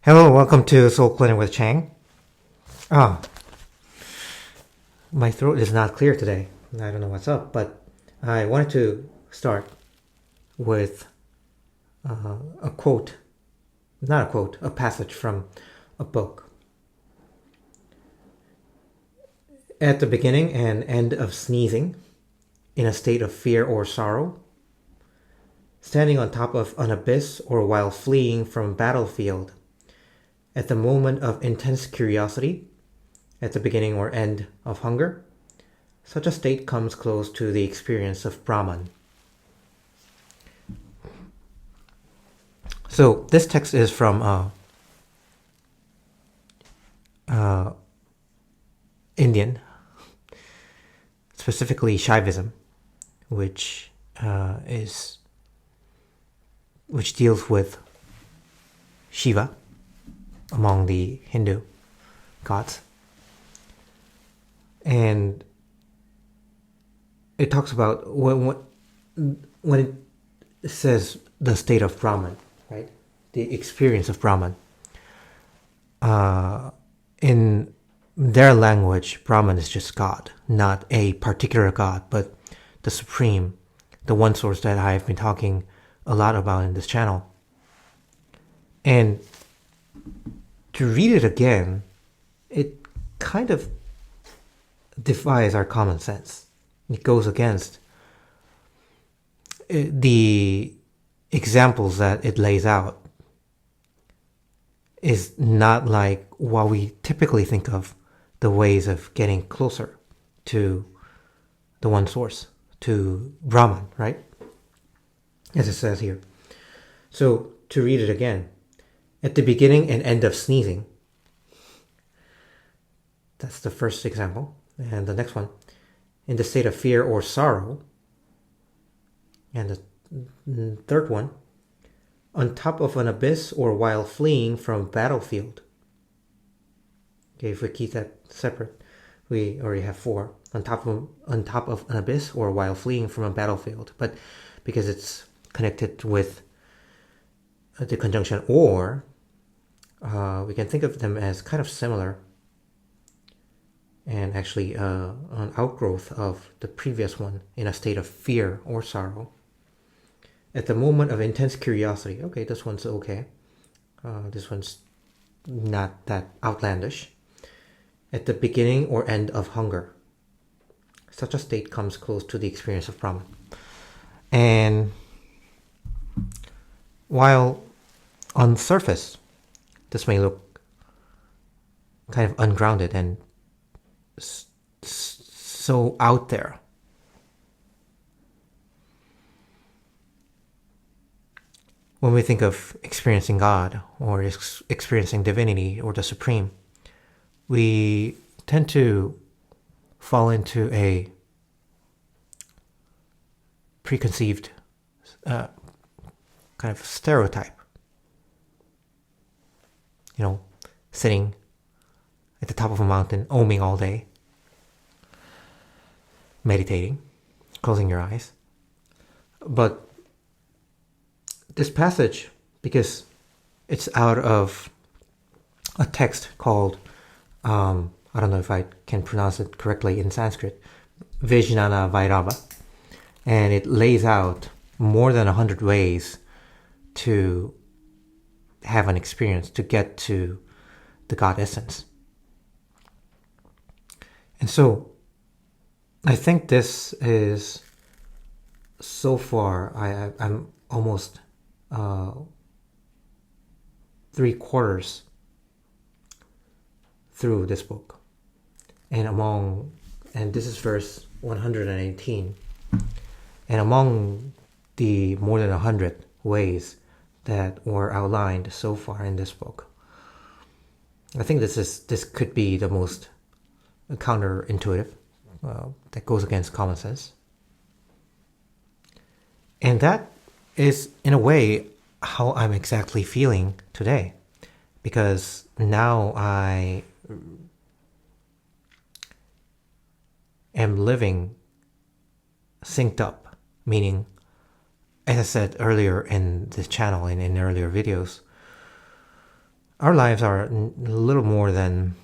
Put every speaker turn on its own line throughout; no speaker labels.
Hello, welcome to Soul Clinic with Chang. My throat is not clear today. I don't know what's up, but I wanted to start with a quote, not a quote, a passage from a book. At the beginning and end of sneezing, in a state of fear or sorrow, standing on top of an abyss or while fleeing from a battlefield, at the moment of intense curiosity, at the beginning or end of hunger, such a state comes close to the experience of Brahman. So this text is from Indian, specifically Shivaism, which deals with Shiva among the Hindu gods. And it talks about when it says the state of Brahman, right? The experience of Brahman. In their language, Brahman is just God, not a particular God, but the supreme, the one source that I've been talking a lot about in this channel. And to read it again, it kind of defies our common sense. It goes against the examples that it lays out. Is not like what we typically think of the ways of getting closer to the one source, to Brahman, right? As it says here. So to read it again, at the beginning and end of sneezing, that's the first example. And the next one, in the state of fear or sorrow. And the third one, on top of an abyss or while fleeing from a battlefield. Okay, if we keep that separate, we already have four. On top of an abyss or while fleeing from a battlefield. But because it's connected with the conjunction or, we can think of them as kind of similar and actually an outgrowth of the previous one, in a state of fear or sorrow. At the moment of intense curiosity. Okay, this one's okay. This one's not that outlandish. At the beginning or end of hunger. Such a state comes close to the experience of Brahman. And while on surface, this may look kind of ungrounded and so out there, when we think of experiencing God or experiencing divinity or the Supreme, we tend to fall into a preconceived kind of stereotype. You know, sitting at the top of a mountain, oming all day, meditating, closing your eyes. But this passage, because it's out of a text called, I don't know if I can pronounce it correctly in Sanskrit, Vijnana Bhairava, and it lays out more than 100 ways to have an experience, to get to the God essence. And so, I think this is, so far, I'm almost 3/4 through this book, and this is verse 118, and among the more than 100 ways that were outlined so far in this book, I think this could be the most counterintuitive, that goes against common sense, and that is in a way how I'm exactly feeling today, because now I am living synced up, meaning, as I said earlier in this channel and in earlier videos, our lives are a little more than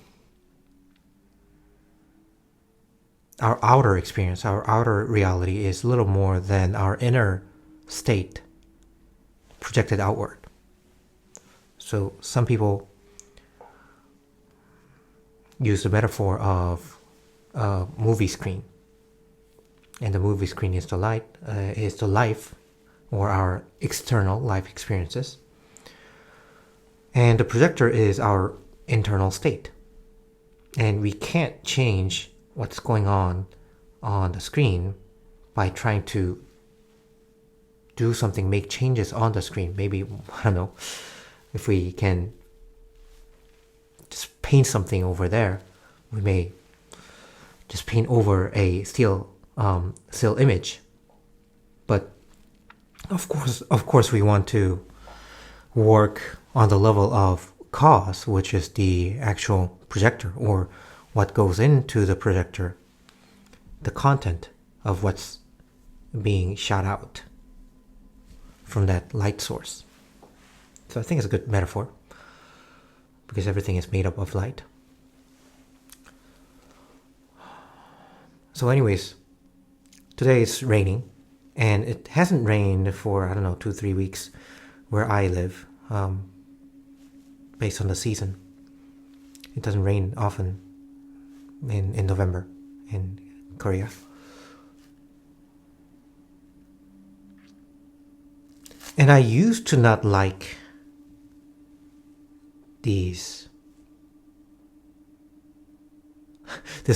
our outer experience. Our outer reality is little more than our inner state projected outward. So some people use the metaphor of a movie screen, and the movie screen is the life, or our external life experiences, and the projector is our internal state. And we can't change what's going on the screen by trying to do something, make changes on the screen. Maybe, I don't know, if we can just paint something over there, we may just paint over a still image. But of course we want to work on the level of cause, which is the actual projector, or what goes into the projector, the content of what's being shot out from that light source. So I think it's a good metaphor, because everything is made up of light. So anyways, today it's raining, and it hasn't rained for, 2-3 weeks where I live, based on the season. It doesn't rain often in November in Korea. And I used to not like this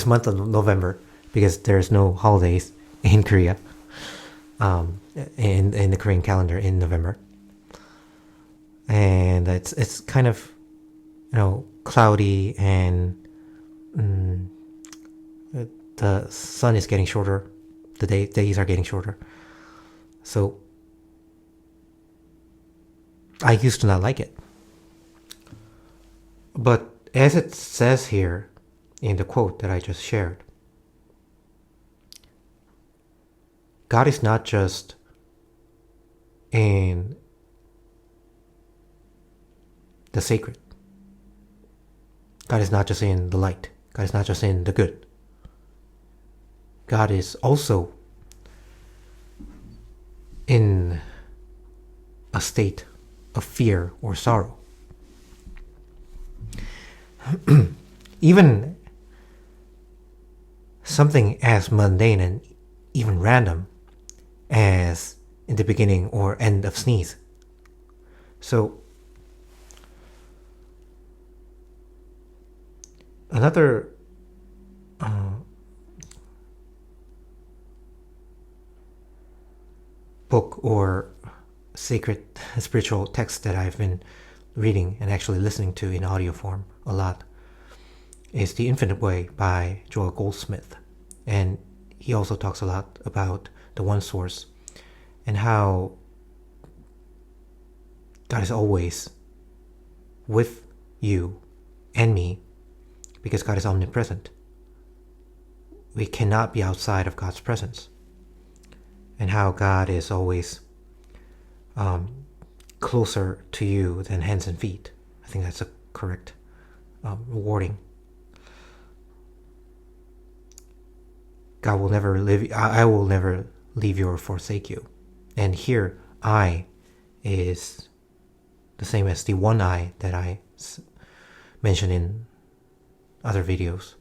month of November, because there's no holidays in Korea, in the Korean calendar in November, and it's kind of cloudy, and the sun is getting shorter, the days are getting shorter. So I used to not like it. But as it says here in the quote that I just shared, God is not just in the sacred. God is not just in the light. God is not just in the good. God is also in a state of fear or sorrow. Even something as mundane and even random as in the beginning or end of sneeze. So another book or sacred spiritual text that I've been reading and actually listening to in audio form a lot is The Infinite Way by Joel Goldsmith. And he also talks a lot about the one source and how God is always with you and me, because God is omnipresent. We cannot be outside of God's presence. And how God is always closer to you than hands and feet. I think that's a correct wording. God will never live. I will never leave you or forsake you. And here, I is the same as the one I that I mentioned in other videos.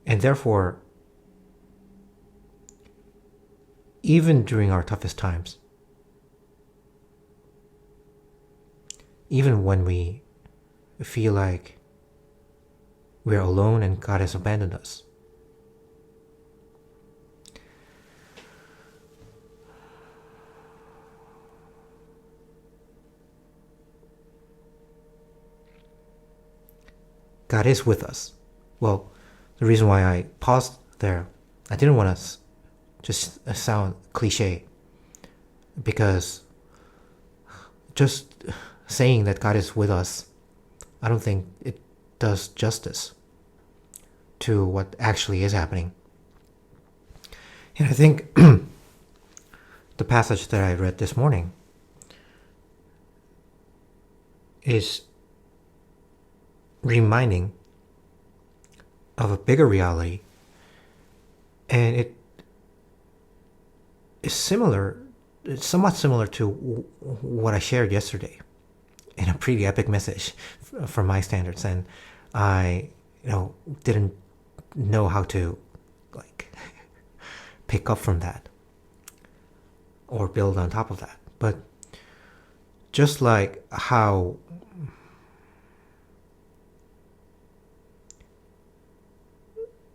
And therefore, even during our toughest times, even when we feel like we're alone and God has abandoned us, God is with us. Well, the reason why I paused there, I didn't want to just sound cliche, because just saying that God is with us, I don't think it does justice to what actually is happening. And I think the passage that I read this morning is reminding of a bigger reality, and it is similar, it's somewhat similar to what I shared yesterday in a pretty epic message from my standards, and I didn't know how to pick up from that or build on top of that. But just like how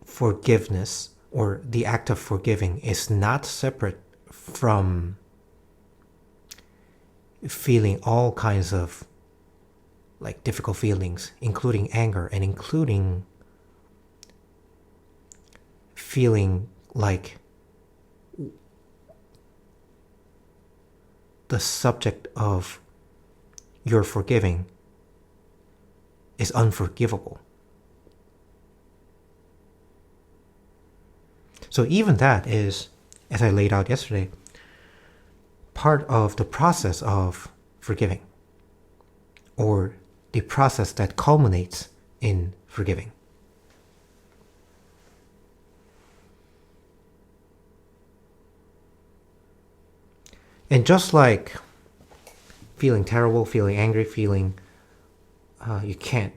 forgiveness or the act of forgiving is not separate from feeling all kinds of difficult feelings, including anger, and including feeling like the subject of your forgiving is unforgivable. So even that is, as I laid out yesterday, part of the process of forgiving, or the process that culminates in forgiving. And just like feeling terrible, feeling angry, feeling you can't,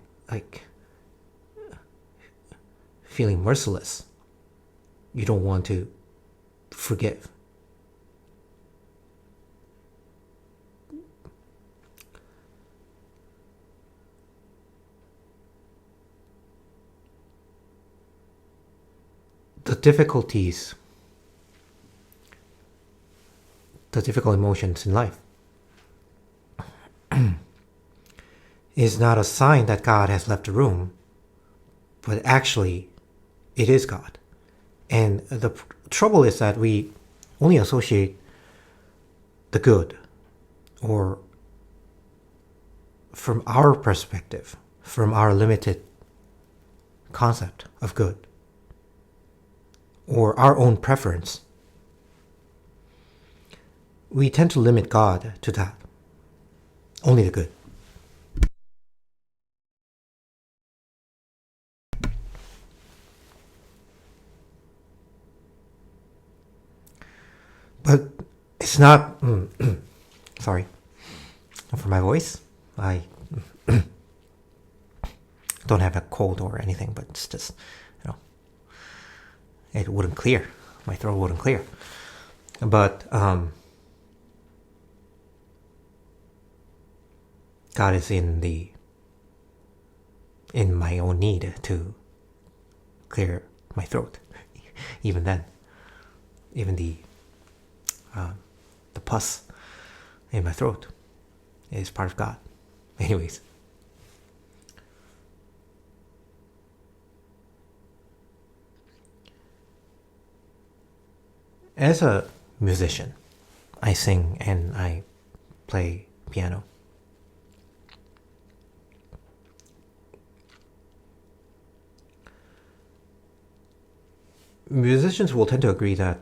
feeling merciless, you don't want to forgive. The difficulties, the difficult emotions in life is not a sign that God has left the room, but actually it is God. And the trouble is that we only associate the good, or from our perspective, from our limited concept of good, or our own preference, we tend to limit God to that. Only the good. But it's not... sorry for my voice. I don't have a cold or anything, but it's just, it wouldn't clear. My throat wouldn't clear. But God is in my own need to clear my throat. Even then, even the pus in my throat is part of God. Anyways, as a musician, I sing and I play piano. Musicians will tend to agree that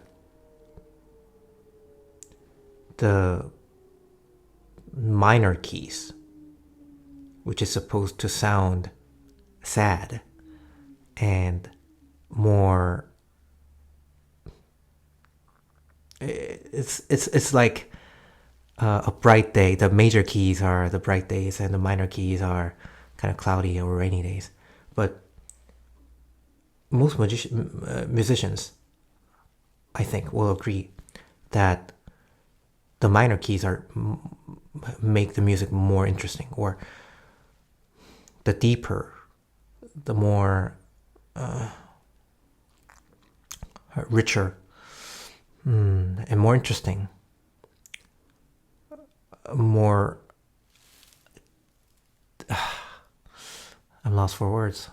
the minor keys, which is supposed to sound sad and more, it's like a bright day. The major keys are the bright days, and the minor keys are kind of cloudy or rainy days. But most musicians, I think, will agree that the minor keys make the music more interesting, or the deeper, the more richer and more interesting, more I'm lost for words.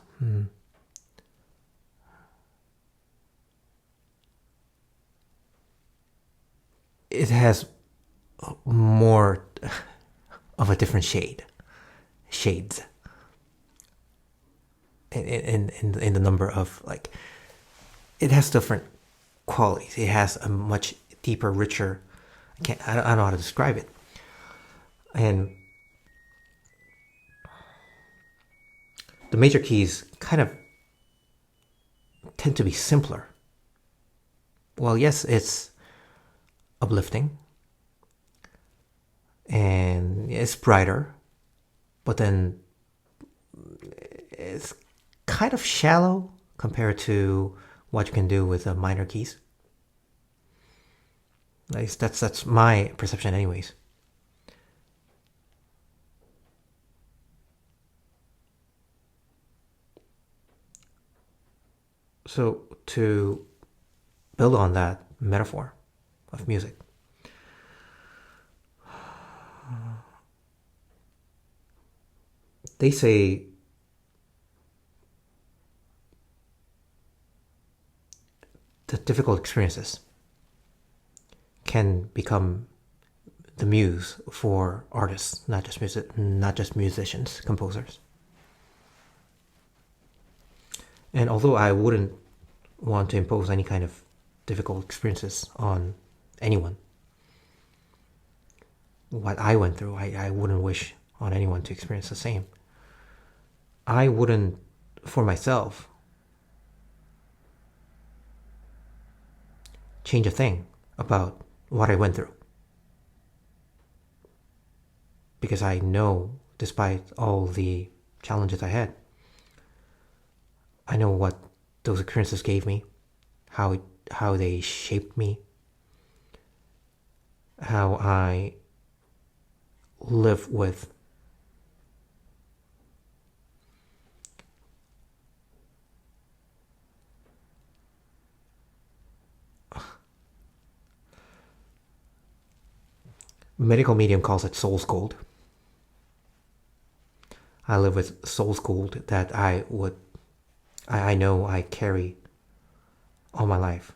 It has more of a different shades in the number of, it has different qualities. It has a much deeper, richer I don't know how to describe it. And the major keys kind of tend to be simpler. Well, yes, it's uplifting and it's brighter, but then it's kind of shallow compared to what you can do with the minor keys. At least that's my perception anyways. So to build on that metaphor of music, they say the difficult experiences can become the muse for artists, not just musicians, composers. And although I wouldn't want to impose any kind of difficult experiences on anyone, what I went through, I wouldn't wish on anyone to experience the same. I wouldn't, for myself, change a thing about what I went through. Because I know, despite all the challenges I had, I know what those experiences gave me, how they shaped me, how I live with medical medium calls it soul's gold. I live with soul's gold that I know I carry all my life.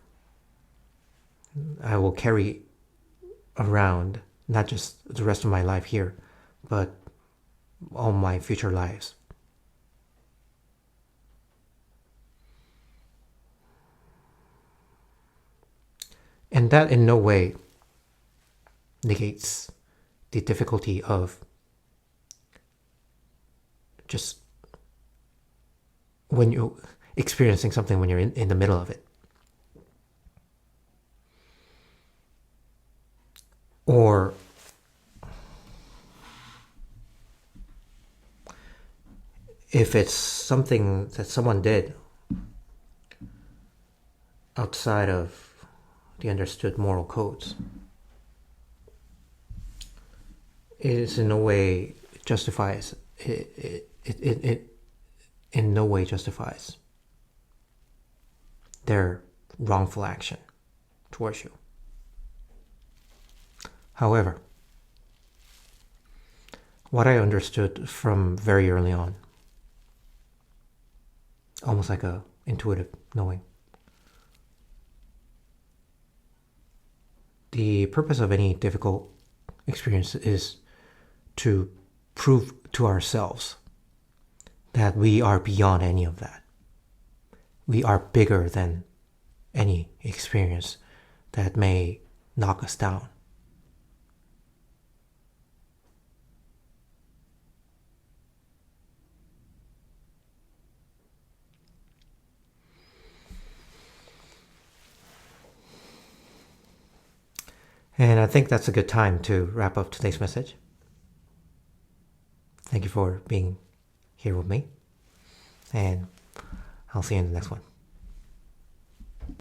I will carry around not just the rest of my life here, but all my future lives. And that in no way negates the difficulty of just when you're experiencing something, when you're in the middle of it. Or if it's something that someone did outside of the understood moral codes, it is in no way justifies it in no way justifies their wrongful action towards you. However, what I understood from very early on, almost like a intuitive knowing, the purpose of any difficult experience is to prove to ourselves that we are beyond any of that. We are bigger than any experience that may knock us down. And I think that's a good time to wrap up today's message. Thank you for being here with me, and I'll see you in the next one.